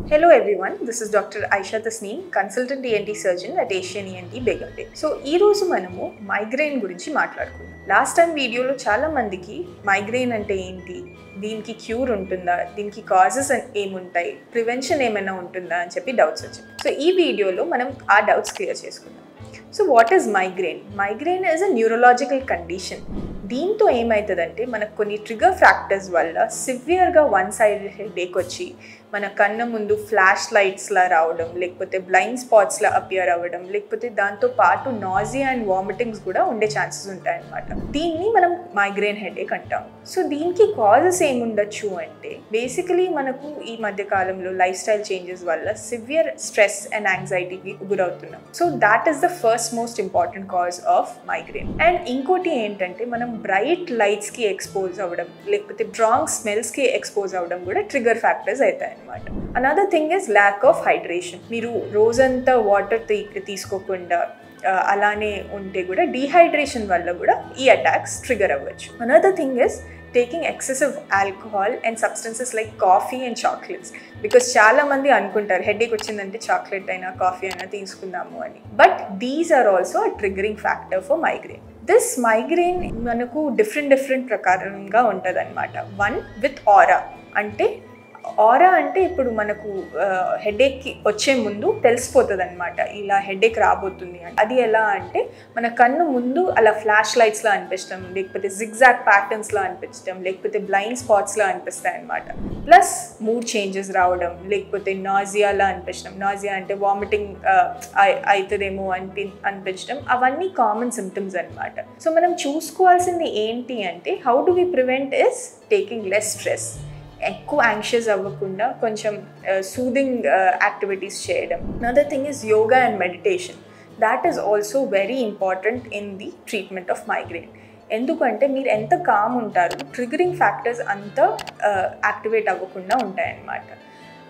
Hello everyone, this is Dr. Aisha Tasneem, consultant ENT surgeon at Asian ENT Begumte. So ee roju manamu migraine gurinchi maatladukunna. Last time video lo chaala mandiki migraine ante enti, deeniki cure untunda, deeniki causes emuntayi, prevention emaina untunda ani cheppi doubts vachayi. So ee video lo manam aa doubts clear cheskundam. So what is migraine? Migraine is a neurological condition. దీంతో ఏమవుతుందంటే మనకు కొన్ని trigger factors వల్ల సివియర్గా one side headache వచ్చి మన కన్ను ముందు ఫ్లాష్ లైట్స్లా రావడం, లేకపోతే బ్లైండ్ స్పాట్స్లా అపియర్ అవ్వడం, లేకపోతే దాంతో పాటు నాజియా అండ్ వామిటింగ్స్ కూడా ఉండే ఛాన్సెస్ ఉంటాయన్నమాట. దీన్ని మనం మైగ్రేన్ హెడేక్ అంటాం. సో దీనికి కాజెస్ ఏముండొచ్చు అంటే బేసికలీ మనకు ఈ మధ్య కాలంలో లైఫ్ స్టైల్ చేంజెస్ వల్ల సివియర్ స్ట్రెస్ అండ్ యాంగ్జైటీకి గురవుతున్నాం. So that is the first most important cause of migraine. And ఇంకోటి ఏంటంటే మనం బ్రైట్ లైట్స్కి ఎక్స్పోజ్ అవ్వడం, లేకపోతే స్ట్రాంగ్ స్మెల్స్కి ఎక్స్పోజ్ అవ్వడం కూడా ట్రిగర్ ఫ్యాక్టర్స్ అవుతాయి అన్నమాట. Another thing is lack of hydration. మీరు రోజంతా వాటర్ తీసుకోకుండా అలానే ఉంటే కూడా డీహైడ్రేషన్ వల్ల కూడా ఈ అటాక్స్ ట్రిగర్ అవ్వచ్చు. Another thing is taking excessive alcohol and substances like coffee and chocolates. Because చాలా మంది అనుకుంటారు హెడేక్ వచ్చిందంటే చాక్లెట్ అయినా కాఫీ అయినా తీసుకుందాము అని. But these are also a triggering factor for migraine. This migraine మనకు డిఫరెంట్ ప్రకారంగా ఉంటుంది అనమాట. One with aura. అంటే ఆరా అంటే ఇప్పుడు మనకు హెడేక్కి వచ్చే ముందు తెలిసిపోతుంది అనమాట, ఇలా హెడేక్ రాబోతుంది అని. అది ఎలా అంటే మన కన్ను ముందు అలా ఫ్లాష్ లైట్స్లా అనిపించడం, లేకపోతే జిగ్జాగ్ ప్యాటర్న్స్లా అనిపించడం, లేకపోతే బ్లైండ్ స్పాట్స్లా అనిపిస్తాయి అనమాట. ప్లస్ మూడ్ చేంజెస్ రావడం, లేకపోతే నాజియాలా అనిపించడం. నాజియా అంటే వామిటింగ్ అవుతుందేమో అనిపించడం. అవన్నీ కామన్ సిమ్టమ్స్ అనమాట. సో మనం చూసుకోవాల్సింది ఏంటి అంటే how do we prevent is taking less stress. ఎక్కువ యాంగ్షియస్ అవ్వకుండా కొంచెం సూదింగ్ యాక్టివిటీస్ చేయడం. Another thing is yoga and meditation. That is also very important in the treatment of migraine. ఎందుకంటే మీరు ఎంత కామ్ ఉంటారు, ట్రిగరింగ్ ఫ్యాక్టర్స్ అంతా యాక్టివేట్ అవ్వకుండా ఉంటాయన్నమాట.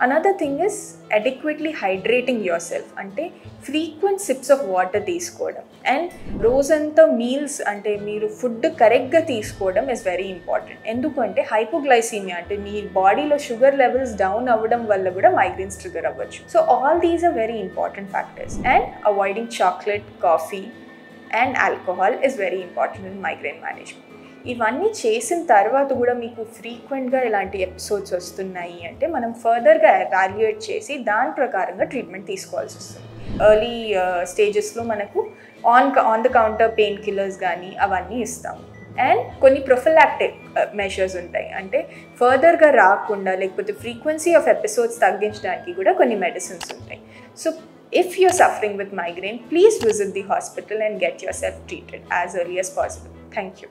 Another thing is adequately hydrating yourself. అంటే ఫ్రీక్వెంట్ సిప్స్ ఆఫ్ వాటర్ తీసుకోవడం. అండ్ రోజంతా మీల్స్ అంటే మీరు ఫుడ్ కరెక్ట్గా తీసుకోవడం ఇస్ వెరీ ఇంపార్టెంట్. ఎందుకంటే హైపోగ్లైసీమియా అంటే మీ బాడీలో షుగర్ లెవెల్స్ డౌన్ అవ్వడం వల్ల కూడా మైగ్రేన్స్ ట్రిగర్ అవ్వచ్చు. So all these are very important factors. And avoiding chocolate, coffee and alcohol is very important in migraine management. ఇవన్నీ చేసిన తర్వాత కూడా మీకు ఫ్రీక్వెంట్గా ఇలాంటి ఎపిసోడ్స్ వస్తున్నాయి అంటే మనం ఫర్దర్గా ఎవాల్యుయేట్ చేసి దాని ప్రకారంగా ట్రీట్మెంట్ తీసుకోవాల్సి వస్తుంది. ఎర్లీ స్టేజెస్లో మనకు on the counter pain killers కానీ అవన్నీ ఇస్తాము. అండ్ కొన్ని ప్రొఫిలాక్టిక్ మెషర్స్ ఉంటాయి. అంటే ఫర్దర్గా రాకుండా లేకపోతే ఫ్రీక్వెన్సీ ఆఫ్ ఎపిసోడ్స్ తగ్గించడానికి కూడా కొన్ని మెడిసిన్స్ ఉంటాయి. So if you're suffering with migraine, please visit the hospital and get yourself treated as early as possible. Thank you.